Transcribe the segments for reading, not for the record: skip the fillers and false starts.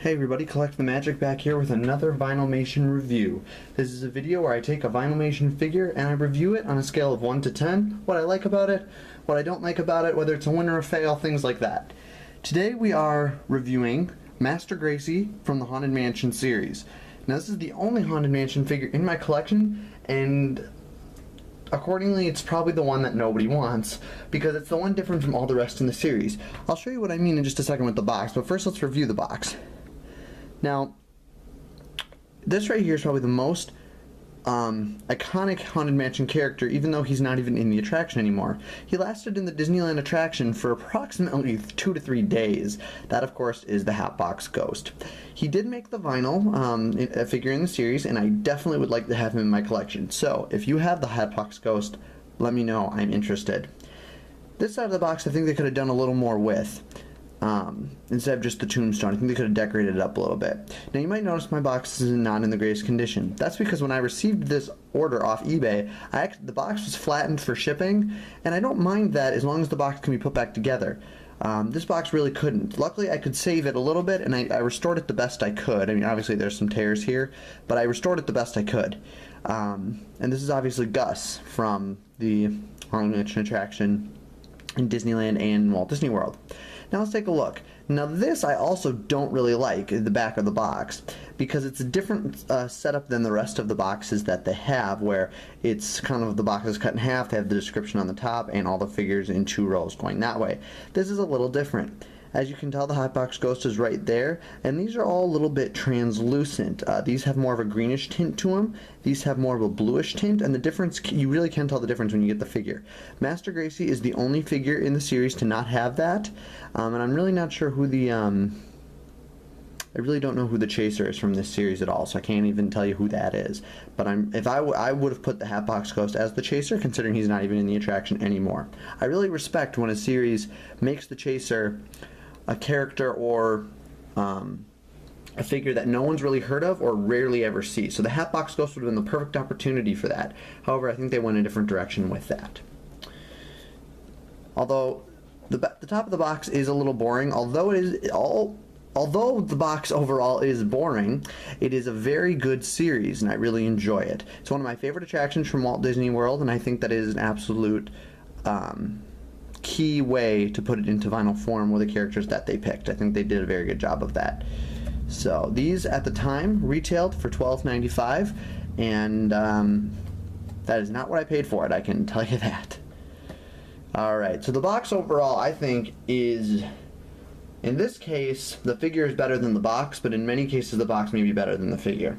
Hey everybody, Collect the Magic back here with another Vinylmation review. This is a video where I take a Vinylmation figure and I review it on a scale of 1 to 10, what I like about it, what I don't like about it, whether it's a win or a fail, things like that. Today we are reviewing Master Gracy from the Haunted Mansion series. Now this is the only Haunted Mansion figure in my collection, and accordingly it's probably the one that nobody wants, because it's the one different from all the rest in the series. I'll show you what I mean in just a second with the box, but first let's review the box. Now, this right here is probably the most iconic Haunted Mansion character, even though he's not even in the attraction anymore. He lasted in the Disneyland attraction for approximately 2 to 3 days. That, of course, is the Hatbox Ghost. He did make the vinyl figure in the series, and I definitely would like to have him in my collection. So, if you have the Hatbox Ghost, let me know. I'm interested. This side of the box, I think they could have done a little more with. Instead of just the tombstone. I think they could have decorated it up a little bit. Now you might notice my box is not in the greatest condition. That's because when I received this order off eBay, the box was flattened for shipping, and I don't mind that as long as the box can be put back together. This box really couldn't. Luckily I could save it a little bit, and I restored it the best I could. I mean, obviously there's some tears here, but I restored it the best I could. And this is obviously Gus from the Haunted Mansion attraction in Disneyland and Walt Disney World. Now let's take a look. Now this I also don't really like, the back of the box, because it's a different setup than the rest of the boxes that they have, where it's kind of the box is cut in half, they have the description on the top, and all the figures in 2 rows going that way. This is a little different. As you can tell, the Hatbox Ghost is right there, and these are all a little bit translucent. These have more of a greenish tint to them, these have more of a bluish tint, and the difference, you really can tell the difference when you get the figure. Master Gracy is the only figure in the series to not have that, and I'm really not sure who the, I really don't know who the chaser is from this series at all, so I can't even tell you who that is. But I would have put the Hatbox Ghost as the chaser, considering he's not even in the attraction anymore. I really respect when a series makes the chaser a character or a figure that no one's really heard of or rarely ever sees. So the Hatbox Ghost would have been the perfect opportunity for that. However, I think they went a different direction with that. Although the top of the box is a little boring, although the box overall is boring, it is a very good series and I really enjoy it. It's one of my favorite attractions from Walt Disney World, and I think that is an absolute key way to put it into vinyl form with the characters that they picked. I think they did a very good job of that. So these at the time retailed for $12.95, and that is not what I paid for it, I can tell you that. Alright, so the box overall I think is, in this case the figure is better than the box, but in many cases the box may be better than the figure.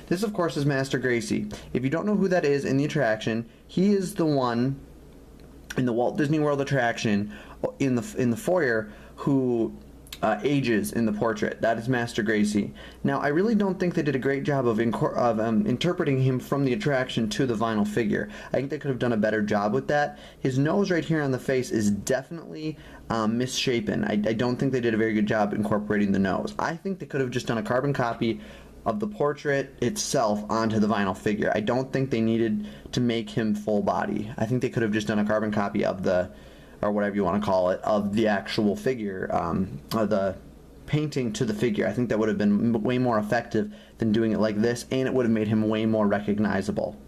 This of course is Master Gracy. If you don't know who that is in the attraction, he is the one in the Walt Disney World attraction in the foyer who ages in the portrait. That is Master Gracy. Now I really don't think they did a great job of interpreting him from the attraction to the vinyl figure. I think they could have done a better job with that. His nose right here on the face is definitely misshapen. I don't think they did a very good job incorporating the nose. I think they could have just done a carbon copy of the portrait itself onto the vinyl figure. I don't think they needed to make him full body. I think they could have just done a carbon copy of the, or whatever you want to call it, of the actual figure, the painting to the figure. I think that would have been way more effective than doing it like this, and it would have made him way more recognizable.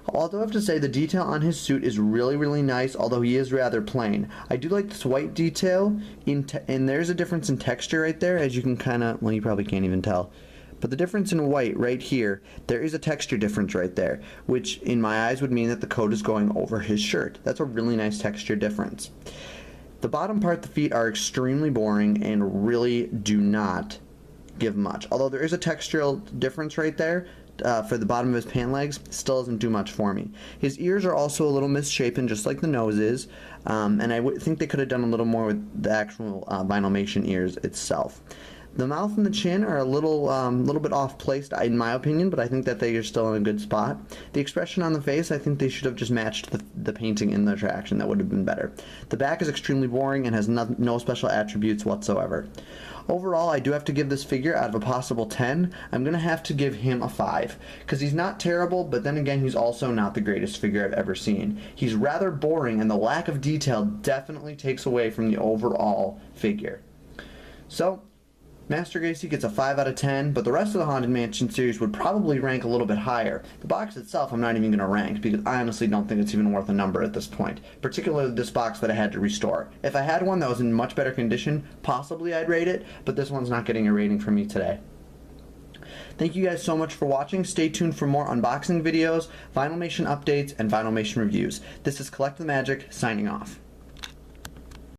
Although I have to say the detail on his suit is really nice, although he is rather plain. I do like this white detail, and there's a difference in texture right there, as you can kind of, well, you probably can't even tell. But the difference in white right here, there is a texture difference right there, which in my eyes would mean that the coat is going over his shirt. That's a really nice texture difference. The bottom part, the feet, are extremely boring and really do not give much. Although there is a textural difference right there for the bottom of his pant legs, still doesn't do much for me. His ears are also a little misshapen, just like the nose is, and I think they could have done a little more with the actual Vinylmation ears itself. The mouth and the chin are a little bit off-placed, in my opinion, but I think that they are still in a good spot. The expression on the face, I think they should have just matched the painting in the attraction. That would have been better. The back is extremely boring and has no special attributes whatsoever. Overall, I do have to give this figure, out of a possible 10, I'm going to have to give him a 5. Because he's not terrible, but then again, he's also not the greatest figure I've ever seen. He's rather boring, and the lack of detail definitely takes away from the overall figure. So, Master Gracy gets a 5 out of 10, but the rest of the Haunted Mansion series would probably rank a little bit higher. The box itself I'm not even going to rank, because I honestly don't think it's even worth a number at this point, particularly this box that I had to restore. If I had one that was in much better condition, possibly I'd rate it, but this one's not getting a rating from me today. Thank you guys so much for watching. Stay tuned for more unboxing videos, Vinylmation updates, and Vinylmation reviews. This is Collect the Magic, signing off.